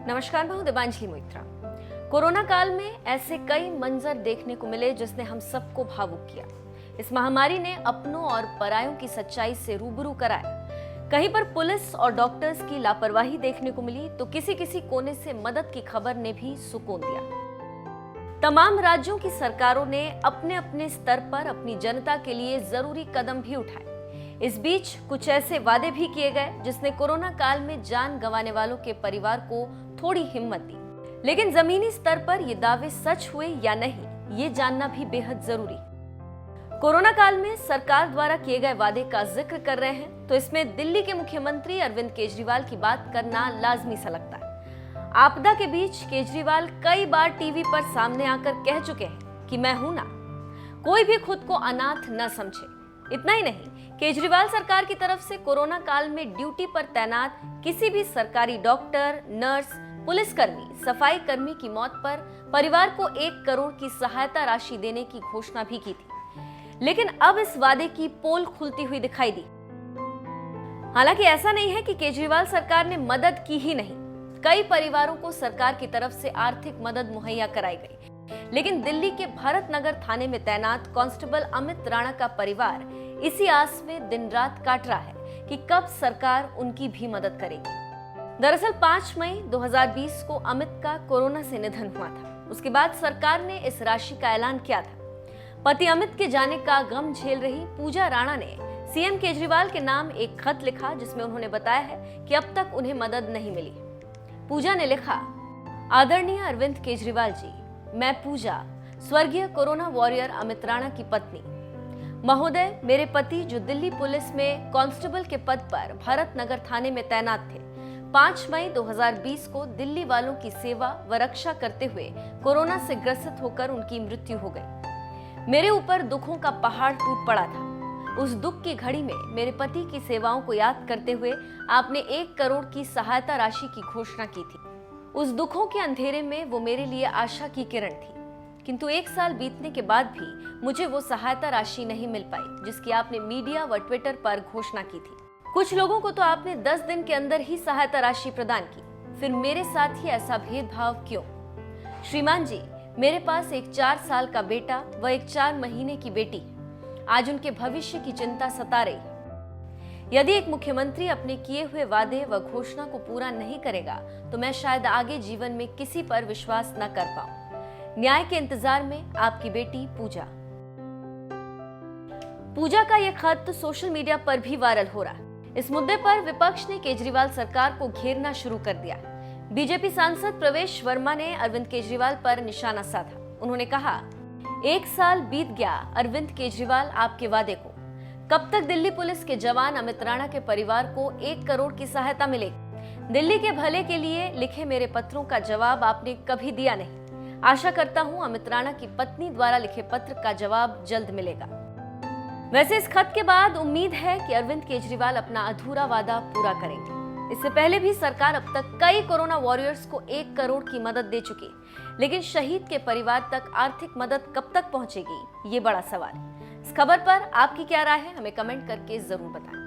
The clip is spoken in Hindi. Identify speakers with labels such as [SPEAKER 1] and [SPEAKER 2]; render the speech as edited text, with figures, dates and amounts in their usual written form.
[SPEAKER 1] नमस्कार, मैं हूं दिबांजलि मोइत्रा। कोरोना काल में ऐसे कई मंजर देखने को मिले जिसने हम सबको भावुक किया। इस महामारी ने अपनों और परायों की सच्चाई से रूबरू कराया। कहीं पर पुलिस और डॉक्टर्स की लापरवाही देखने को मिली तो किसी किसी कोने से मदद की खबर ने भी सुकून दिया। तमाम राज्यों की सरकारों ने अपने अपने स्तर पर अपनी जनता के लिए जरूरी कदम भी उठाए। इस बीच कुछ ऐसे वादे भी किए गए जिसने कोरोना काल में जान गंवाने वालों के परिवार को थोड़ी हिम्मत दी। लेकिन जमीनी स्तर पर ये दावे सच हुए या नहीं, ये जानना भी बेहद जरूरी। कोरोना काल में सरकार द्वारा किए गए वादे का जिक्र कर रहे हैं तो इसमें दिल्ली के मुख्यमंत्री अरविंद केजरीवाल की बात करना लाजमी सा लगता है। आपदा के बीच केजरीवाल कई बार टीवी पर सामने आकर कह चुके हैं कि मैं हूं ना, कोई भी खुद को अनाथ न समझे। इतना ही नहीं, केजरीवाल सरकार की तरफ से कोरोना काल में ड्यूटी पर तैनात किसी भी सरकारी डॉक्टर, नर्स, पुलिसकर्मी, सफाई कर्मी की मौत पर परिवार को 1 करोड़ की सहायता राशि देने की घोषणा भी की थी। लेकिन अब इस वादे की पोल खुलती हुई दिखाई दी। हालांकि ऐसा नहीं है कि केजरीवाल सरकार ने मदद की ही नहीं, कई परिवारों को सरकार की तरफ से आर्थिक मदद मुहैया कराई गई। लेकिन दिल्ली के भरत नगर थाने में तैनात कांस्टेबल अमित राणा का परिवार इसी आस में दिन रात काट रहा है कि कब सरकार उनकी भी मदद करेगी। दरअसल 5 मई 2020 को अमित का कोरोना से निधन हुआ था। उसके बाद सरकार ने इस राशि का ऐलान किया था। पति अमित के जाने का गम झेल रही पूजा राणा ने सीएम केजरीवाल के नाम एक खत लिखा जिसमें उन्होंने बताया है कि अब तक उन्हें मदद नहीं मिली। पूजा ने लिखा, आदरणीय अरविंद केजरीवाल जी, मैं पूजा, स्वर्गीय कोरोना वॉरियर अमित राणा की पत्नी। महोदय, मेरे पति जो दिल्ली पुलिस में कांस्टेबल के पद पर भरत नगर थाने में तैनात थे, 5 मई 2020 को दिल्ली वालों की सेवा व रक्षा करते हुए कोरोना से ग्रसित होकर उनकी मृत्यु हो गई। मेरे ऊपर दुखों का पहाड़ टूट पड़ा था। उस दुख की घड़ी में मेरे पति की सेवाओं को याद करते हुए आपने 1 करोड़ की सहायता राशि की घोषणा की थी। उस दुखों के अंधेरे में वो मेरे लिए आशा की किरण थी, किंतु 1 साल बीतने के बाद भी मुझे वो सहायता राशि नहीं मिल पाई जिसकी आपने मीडिया व ट्विटर पर घोषणा की थी। कुछ लोगों को तो आपने 10 दिन के अंदर ही सहायता राशि प्रदान की, फिर मेरे साथ ही ऐसा भेदभाव क्यों? श्रीमान जी, मेरे पास एक 4 साल का बेटा व एक 4 महीने की बेटी है। आज उनके भविष्य की चिंता सता रही है। यदि एक मुख्यमंत्री अपने किए हुए वादे व घोषणा को पूरा नहीं करेगा तो मैं शायद आगे जीवन में किसी पर विश्वास न कर पाऊं। न्याय के इंतजार में आपकी बेटी पूजा। पूजा का यह खत तो सोशल मीडिया पर भी वायरल हो रहा है। इस मुद्दे पर विपक्ष ने केजरीवाल सरकार को घेरना शुरू कर दिया। बीजेपी सांसद प्रवेश वर्मा ने अरविंद केजरीवाल पर निशाना साधा। उन्होंने कहा, 1 साल बीत गया अरविंद केजरीवाल आपके वादे को। कब तक दिल्ली पुलिस के जवान अमित राणा के परिवार को 1 करोड़ की सहायता मिलेगी? दिल्ली के भले के लिए लिखे मेरे पत्रों का जवाब आपने कभी दिया नहीं। आशा करता हूं अमित राणा की पत्नी द्वारा लिखे पत्र का जवाब जल्द मिलेगा। वैसे इस खत के बाद उम्मीद है कि अरविंद केजरीवाल अपना अधूरा वादा पूरा करेंगे। इससे पहले भी सरकार अब तक कई कोरोना वॉरियर्स को 1 करोड़ की मदद दे चुकी, लेकिन शहीद के परिवार तक आर्थिक मदद कब तक पहुंचेगी, ये बड़ा सवाल है। इस खबर पर आपकी क्या राय है, हमें कमेंट करके जरूर बताएं।